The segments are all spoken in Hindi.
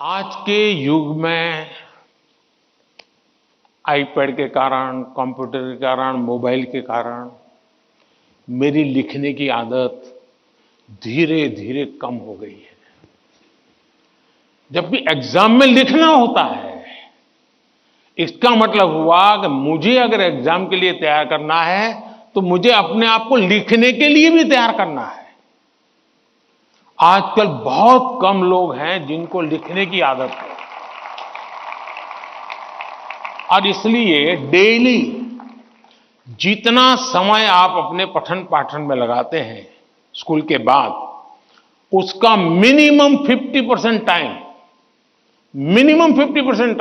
आज के युग में आईपैड के कारण, कंप्यूटर के कारण, मोबाइल के कारण मेरी लिखने की आदत धीरे धीरे कम हो गई है। जब भी एग्जाम में लिखना होता है, इसका मतलब हुआ कि मुझे अगर एग्जाम के लिए तैयार करना है तो मुझे अपने आप को लिखने के लिए भी तैयार करना है। आजकल बहुत कम लोग हैं जिनको लिखने की आदत है, और इसलिए डेली जितना समय आप अपने पठन पाठन में लगाते हैं स्कूल के बाद, उसका मिनिमम 50%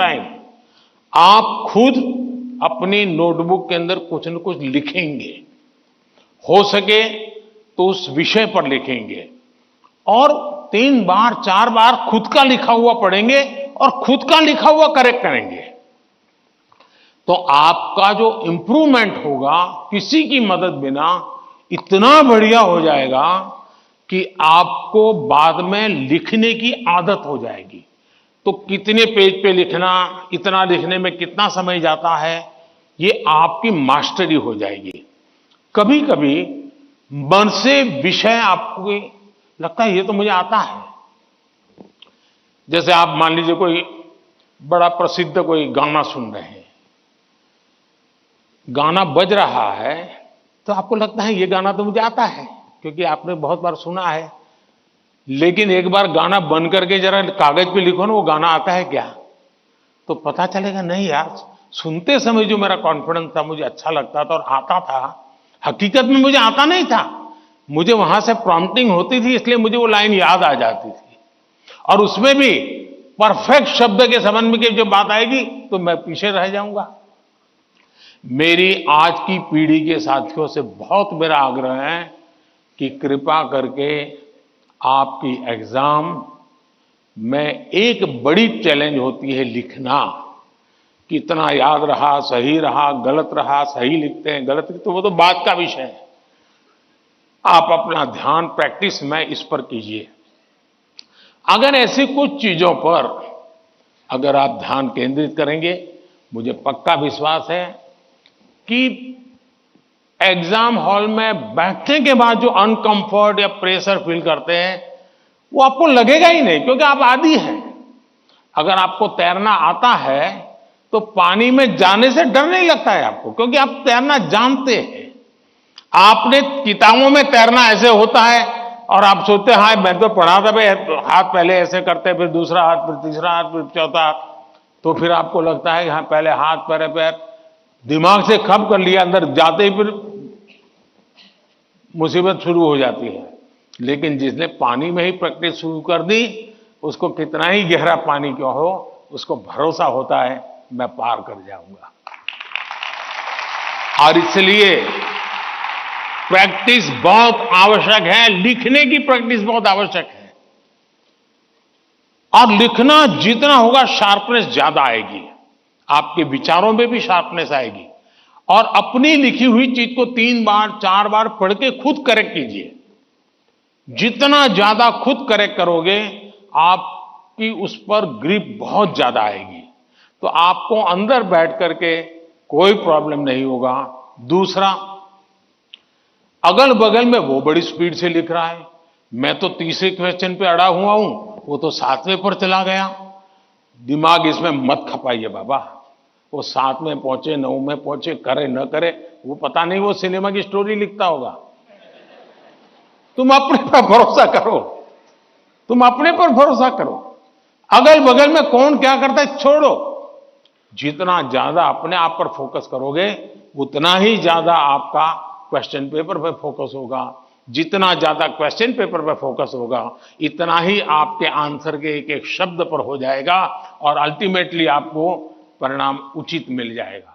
टाइम आप खुद अपनी नोटबुक के अंदर कुछ न कुछ लिखेंगे। हो सके तो उस विषय पर लिखेंगे और 3 बार 4 बार खुद का लिखा हुआ पढ़ेंगे और खुद का लिखा हुआ करेक्ट करेंगे। तो आपका जो इंप्रूवमेंट होगा किसी की मदद बिना इतना बढ़िया हो जाएगा कि आपको बाद में लिखने की आदत हो जाएगी। तो कितने पेज पे लिखना, इतना लिखने में कितना समय जाता है, ये आपकी मास्टरी हो जाएगी। कभी कभी मन से विषय आपको लगता है ये तो मुझे आता है। जैसे आप मान लीजिए कोई बड़ा प्रसिद्ध कोई गाना सुन रहे हैं, गाना बज रहा है तो आपको लगता है ये गाना तो मुझे आता है क्योंकि आपने बहुत बार सुना है। लेकिन एक बार गाना बंद करके जरा कागज पे लिखो ना, वो गाना आता है क्या, तो पता चलेगा नहीं यार, सुनते समय जो मेरा कॉन्फिडेंस था, मुझे अच्छा लगता था और आता था, हकीकत में मुझे आता नहीं था। मुझे वहां से प्रॉम्प्टिंग होती थी, इसलिए मुझे वो लाइन याद आ जाती थी। और उसमें भी परफेक्ट शब्द के संबंध में जब बात आएगी तो मैं पीछे रह जाऊंगा। मेरी आज की पीढ़ी के साथियों से बहुत मेरा आग्रह है कि कृपा करके आपकी एग्जाम में एक बड़ी चैलेंज होती है लिखना। कितना याद रहा, सही रहा, गलत रहा, सही लिखते हैं, गलत लिखते हैं, वो तो बात का विषय है। आप अपना ध्यान प्रैक्टिस में इस पर कीजिए। अगर ऐसी कुछ चीजों पर अगर आप ध्यान केंद्रित करेंगे, मुझे पक्का विश्वास है कि एग्जाम हॉल में बैठने के बाद जो अनकंफर्ट या प्रेशर फील करते हैं वो आपको लगेगा ही नहीं, क्योंकि आप आदी हैं। अगर आपको तैरना आता है तो पानी में जाने से डर नहीं लगता है आपको, क्योंकि आप तैरना जानते हैं। आपने किताबों में तैरना ऐसे होता है और आप सोचते हैं हाँ मैं तो पढ़ा था भाई, हाथ पहले ऐसे करते, फिर दूसरा हाथ, फिर तीसरा हाथ, फिर चौथा हाथ, तो फिर आपको लगता है कि हाँ पहले हाथ पैर पैर दिमाग से खप कर लिया, अंदर जाते ही फिर मुसीबत शुरू हो जाती है। लेकिन जिसने पानी में ही प्रैक्टिस शुरू कर दी, उसको कितना ही गहरा पानी क्यों हो, उसको भरोसा होता है मैं पार कर जाऊंगा। और इसलिए प्रैक्टिस बहुत आवश्यक है, लिखने की प्रैक्टिस बहुत आवश्यक है। और लिखना जितना होगा शार्पनेस ज्यादा आएगी, आपके विचारों में भी शार्पनेस आएगी। और अपनी लिखी हुई चीज को 3 बार 4 बार पढ़ के खुद करेक्ट कीजिए। जितना ज्यादा खुद करेक्ट करोगे, आपकी उस पर ग्रिप बहुत ज्यादा आएगी, तो आपको अंदर बैठ करके कोई प्रॉब्लम नहीं होगा। दूसरा, अगल बगल में वो बड़ी स्पीड से लिख रहा है, मैं तो तीसरे क्वेश्चन पे अड़ा हुआ हूं, वो तो 7वें पर चला गया। दिमाग इसमें मत खपाइए बाबा, वो 7 में पहुंचे, 9 में पहुंचे, करे न करे, वो पता नहीं, वो सिनेमा की स्टोरी लिखता होगा। तुम अपने पर भरोसा करो, तुम अपने पर भरोसा करो। अगल बगल में कौन क्या करता है छोड़ो। जितना ज्यादा अपने आप पर फोकस करोगे, उतना ही ज्यादा आपका क्वेश्चन पेपर पर फोकस होगा। जितना ज्यादा क्वेश्चन पेपर पर फोकस होगा, इतना ही आपके आंसर के एक एक शब्द पर हो जाएगा और अल्टीमेटली आपको परिणाम उचित मिल जाएगा।